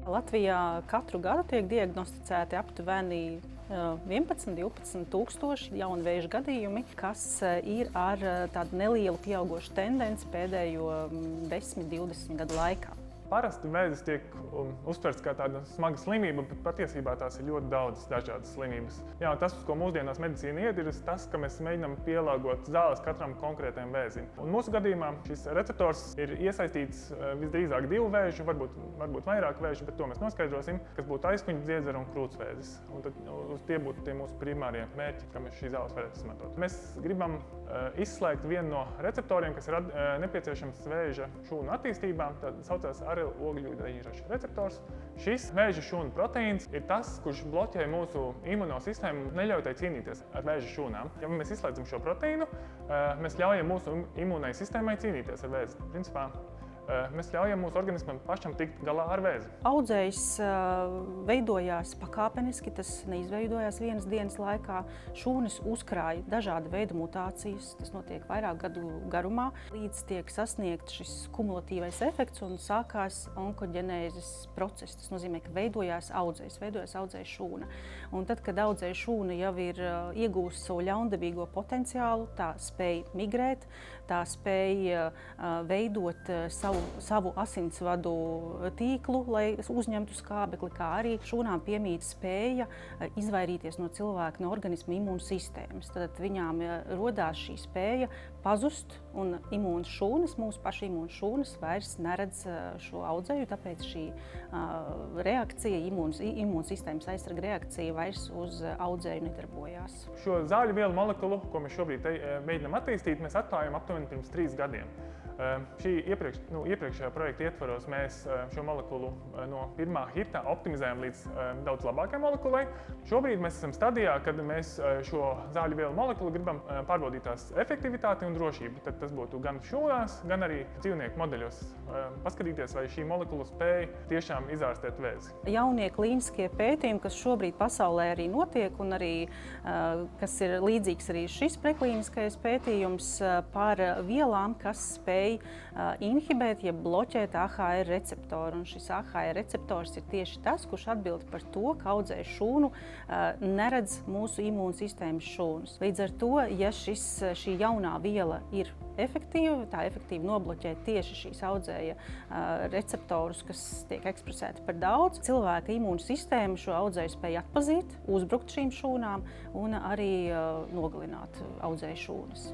Latvijā katru gadu tiek diagnosticēti aptuveni 11–12 tūkstoši jaunu vēža gadījumi, kas ir ar tādu nelielu pieaugošu tendenci pēdējo 10–20 gadu laikā. Parasti vēzis tiek uztverts kā tāda smaga slimība, bet patiesībā tās ir ļoti daudzas dažādas slimības. Jā, tas, uz ko mūsdienās medicīna iet, ir tas, ka mēs mēģinām pielāgot zāles katram konkrētajam vēzim. Un mūsu gadījumā šis receptors ir iesaistīts visdrīzāk 2 vēžu, varbūt vairāk vēžu, bet to mēs noskaidrosim, kas būtu aizkuņa, dziedzera un krūtsvēzis. Un tad tie būtu tie mūsu primārie mērķi, kā mēs šīs zāles varētu izmantot. Mēs gribam izslēgt vienu no receptoriem, kas ir nepieciešams vēža šūnu attīstībā, tad saucās ogļūdeņraža receptors. Šis vēža šūnu proteīns ir tas, kurš bloķē mūsu imunosistēmu un neļauj tai cīnīties ar vēža šūnām. Ja mēs izslēdzam šo proteīnu, mēs ļaujam mūsu imūnai sistēmai cīnīties ar vēzi. Principā, mēs ļaujam mūsu organismam pašam tikt galā ar vēzi. Audzējs veidojās pakāpeniski, tas neizveidojās vienas dienas laikā. Šūnas uzkrāja dažāda veida mutācijas, tas notiek vairāk gadu garumā, līdz tiek sasniegts šis kumulatīvais efekts un sākās onkoģenēzes process. Tas nozīmē, ka veidojās audzēja šūna. Un tad, kad audzēja šūna jau ir iegūst savu ļaundabīgo potenciālu, tā spēj migrēt, tā spēj veidot savu asinsvadu tīklu, lai uzņemtu skābekli, kā arī šūnām piemīt spēja izvairīties no cilvēka, no organisma imūnsistēmas. Tad viņām rodās šī spēja pazust, un mūsu pašu imūnšūnas vairs neredz šo audzēju, tāpēc šī reakcija, imūnsistēmas aizsarga reakcija vairs uz audzēju nedarbojās. Šo zāļu vielu molekulu, ko mēs šobrīd mēģinām attīstīt, mēs atklājām aptuveni pirms 3 gadiem. Šī iepriekšējā projekta ietvaros mēs šo molekulu no pirmā hita optimizējam līdz daudz labākai molekulai. Šobrīd mēs esam stadijā, kad mēs šo zāļu vielu molekulu gribam pārbaudīt tās efektivitāti un drošību. Tad tas būtu gan šūnās, gan arī dzīvnieku modeļos. Paskatīties, vai šī molekula spēj tiešām izārstēt vēzi. Jaunie klīniskie pētījumi, kas šobrīd pasaulē arī notiek, un arī kas ir līdzīgs arī šis preklīniskais pētījums par vielām, kas spēj inhibēt, ja bloķēt AHR receptoru. Un šis AHR receptors ir tieši tas, kurš atbild par to, ka audzēja šūnu neredz mūsu imūnsistēmas šūnas. Līdz ar to, ja šī jaunā viela ir efektīva, tā efektīvi nobloķē tieši šīs audzēja receptorus, kas tiek ekspresēti par daudz. Cilvēka imūnsistēma šo audzēju spēj atpazīt, uzbrukt šīm šūnām un arī nogalināt audzēju šūnas.